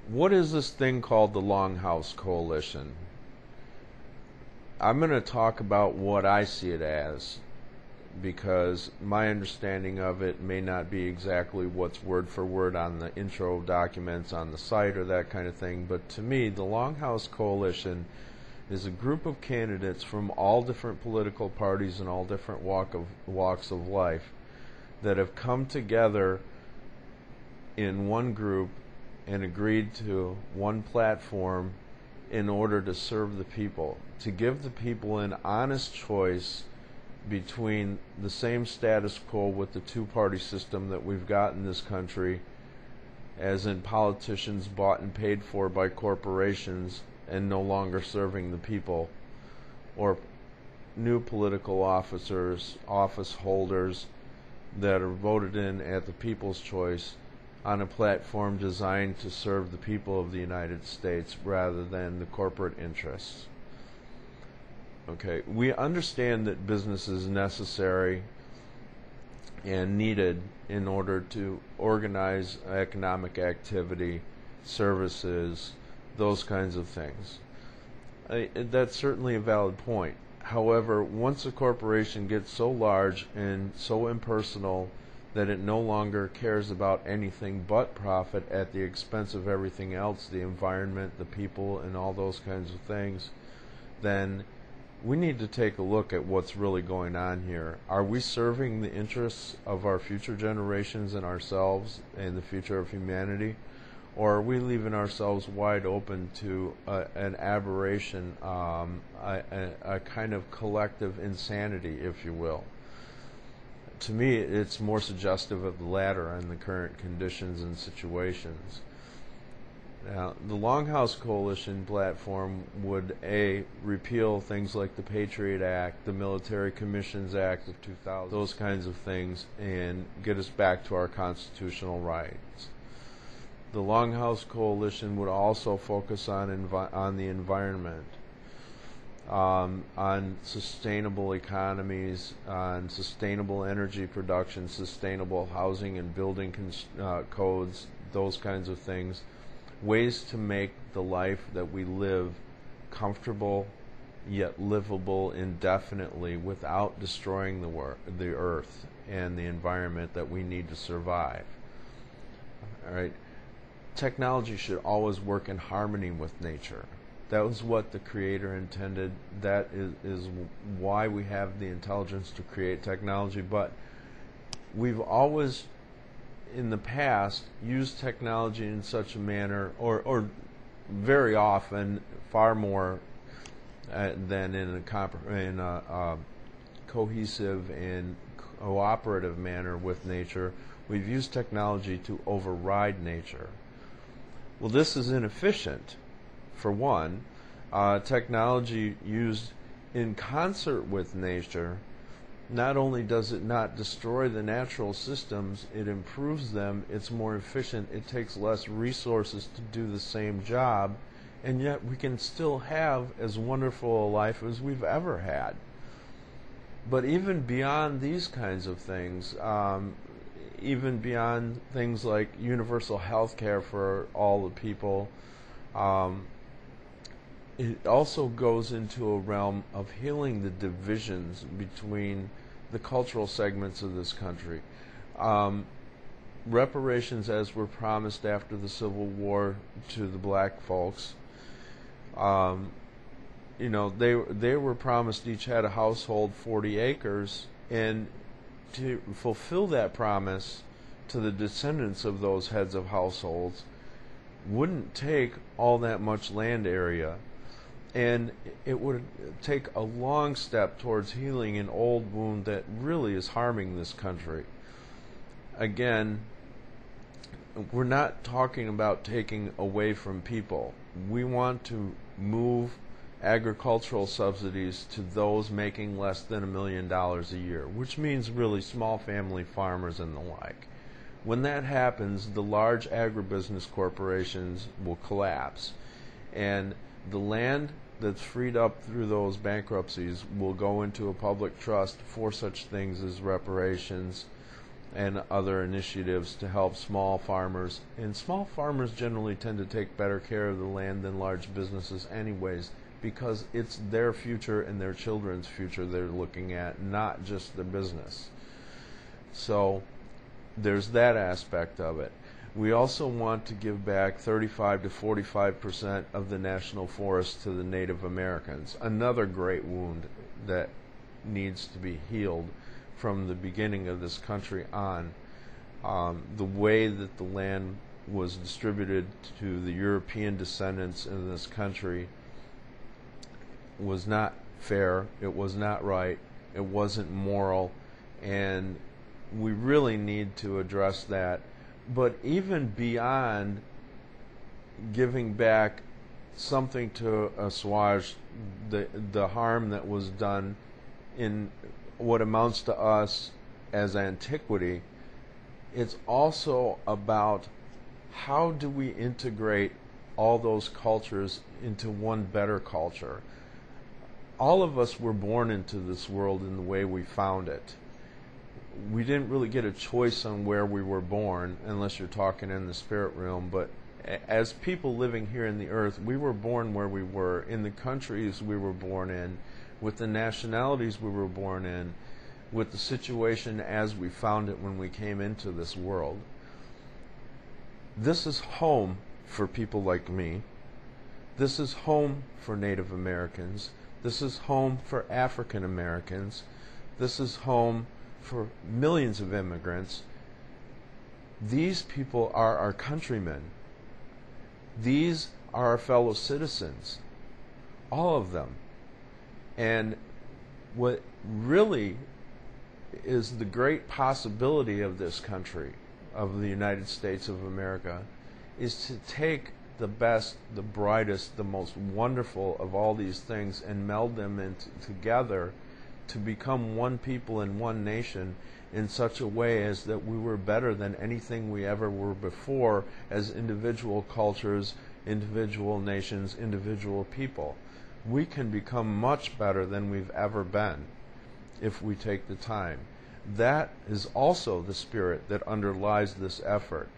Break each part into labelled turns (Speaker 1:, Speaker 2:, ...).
Speaker 1: What is this thing called the Longhouse Coalition? I'm going to talk about what I see it as, because my understanding of it may not be exactly what's word for word on the intro documents on the site or that kind of thing, but to me, the Longhouse Coalition is a group of candidates from all different political parties and all different walks of life that have come together in one group and agreed to one platform in order to serve the people, to give the people an honest choice between the same status quo with the two-party system that we've got in this country, as in politicians bought and paid for by corporations and no longer serving the people, or new political officers, office holders that are voted in at the people's choice on a platform designed to serve the people of the United States rather than the corporate interests. Okay, we understand that business is necessary and needed in order to organize economic activity, services, those kinds of things. That's certainly a valid point. However, once a corporation gets so large and so impersonal that it no longer cares about anything but profit at the expense of everything else, the environment, the people, and all those kinds of things, then we need to take a look at what's really going on here. Are we serving the interests of our future generations and ourselves and the future of humanity? Or are we leaving ourselves wide open to an aberration, a kind of collective insanity, if you will? To me, it's more suggestive of the latter in the current conditions and situations. Now, the Longhouse Coalition platform would repeal things like the Patriot Act, the Military Commissions Act of 2000, those kinds of things, and get us back to our constitutional rights. The Longhouse Coalition would also focus on the environment, on sustainable economies, on sustainable energy production, sustainable housing and building codes, those kinds of things. Ways to make the life that we live comfortable yet livable indefinitely without destroying the earth and the environment that we need to survive. All right. Technology should always work in harmony with nature. That was what the Creator intended. That is why we have the intelligence to create technology. But we've always, in the past, used technology in such a manner, or very often, far more than in a cohesive and cooperative manner with nature. We've used technology to override nature. Well, this is inefficient, for one. Technology used in concert with nature, not only does it not destroy the natural systems, it improves them, it's more efficient, it takes less resources to do the same job, and yet we can still have as wonderful a life as we've ever had. But even beyond these kinds of things, even beyond things like universal health care for all the people, it also goes into a realm of healing the divisions between the cultural segments of this country. Reparations, as were promised after the Civil War to the black folks, they were promised each had a household 40 acres, and to fulfill that promise to the descendants of those heads of households wouldn't take all that much land area, and it would take a long step towards healing an old wound that really is harming this country. Again, we're not talking about taking away from people. We want to move agricultural subsidies to those making less than $1 million a year, which means really small family farmers and the like. When that happens, the large agribusiness corporations will collapse, and the land that's freed up through those bankruptcies will go into a public trust for such things as reparations, and other initiatives to help small farmers. And small farmers generally tend to take better care of the land than large businesses anyways, because it's their future and their children's future they're looking at, not just the business. So there's that aspect of it. We also want to give back 35 to 45% of the national forest to the Native Americans. Another great wound that needs to be healed from the beginning of this country on. The way that the land was distributed to the European descendants in this country was not fair, it was not right, it wasn't moral, and we really need to address that. But even beyond giving back something to assuage the harm that was done in what amounts to us as antiquity, it's also about how do we integrate all those cultures into one better culture. All of us were born into this world in the way we found it. We didn't really get a choice on where we were born, unless you're talking in the spirit realm, but as people living here in the earth, we were born where we were, in the countries we were born in, with the nationalities we were born in, with the situation as we found it when we came into this world. This is home for people like me. This is home for Native Americans. This is home for African Americans. This is home for millions of immigrants. These people are our countrymen. These are our fellow citizens. All of them. And what really is the great possibility of this country, of the United States of America, is to take the best, the brightest, the most wonderful of all these things and meld them together to become one people and one nation in such a way as that we were better than anything we ever were before as individual cultures, individual nations, individual people. We can become much better than we've ever been if we take the time. That is also the spirit that underlies this effort.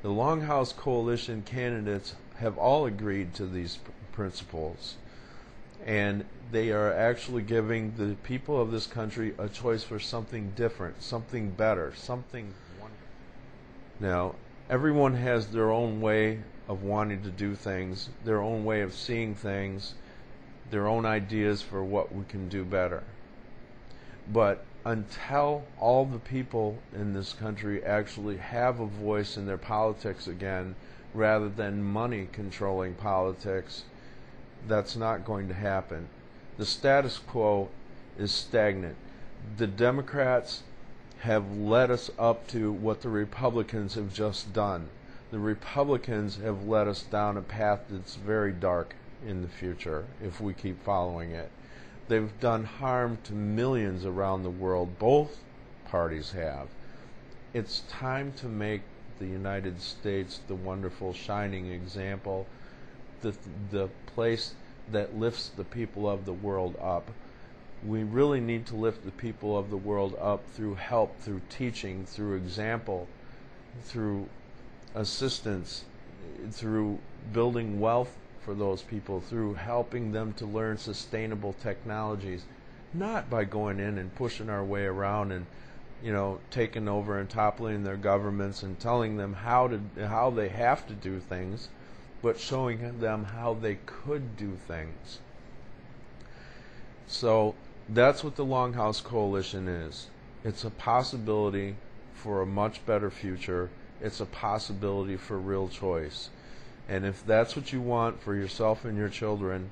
Speaker 1: The Longhouse Coalition candidates have all agreed to these principles, and they are actually giving the people of this country a choice for something different, something better, something wonderful. Now, everyone has their own way of wanting to do things, their own way of seeing things, their own ideas for what we can do better. But until all the people in this country actually have a voice in their politics again, rather than money controlling politics, that's not going to happen. The status quo is stagnant. The Democrats have led us up to what the Republicans have just done. The Republicans have led us down a path that's very dark in the future if we keep following it. They've done harm to millions around the world. Both parties have. It's time to make the United States the wonderful, shining example, the place that lifts the people of the world up. We really need to lift the people of the world up through help, through teaching, through example, through assistance, through building wealth for those people, through helping them to learn sustainable technologies, not by going in and pushing our way around and taking over and toppling their governments and telling them how they have to do things, but showing them how they could do things. So that's what the Longhouse Coalition is. It's a possibility for a much better future. It's a possibility for real choice. And if that's what you want for yourself and your children,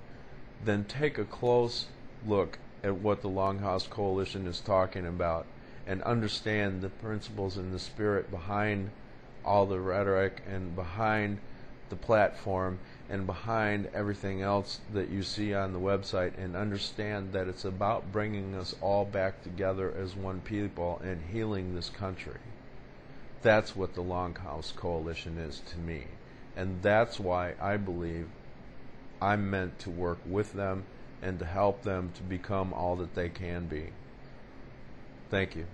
Speaker 1: then take a close look at what the Longhouse Coalition is talking about and understand the principles and the spirit behind all the rhetoric and behind the platform and behind everything else that you see on the website, and understand that it's about bringing us all back together as one people and healing this country. That's what the Longhouse Coalition is to me. And that's why I believe I'm meant to work with them and to help them to become all that they can be. Thank you.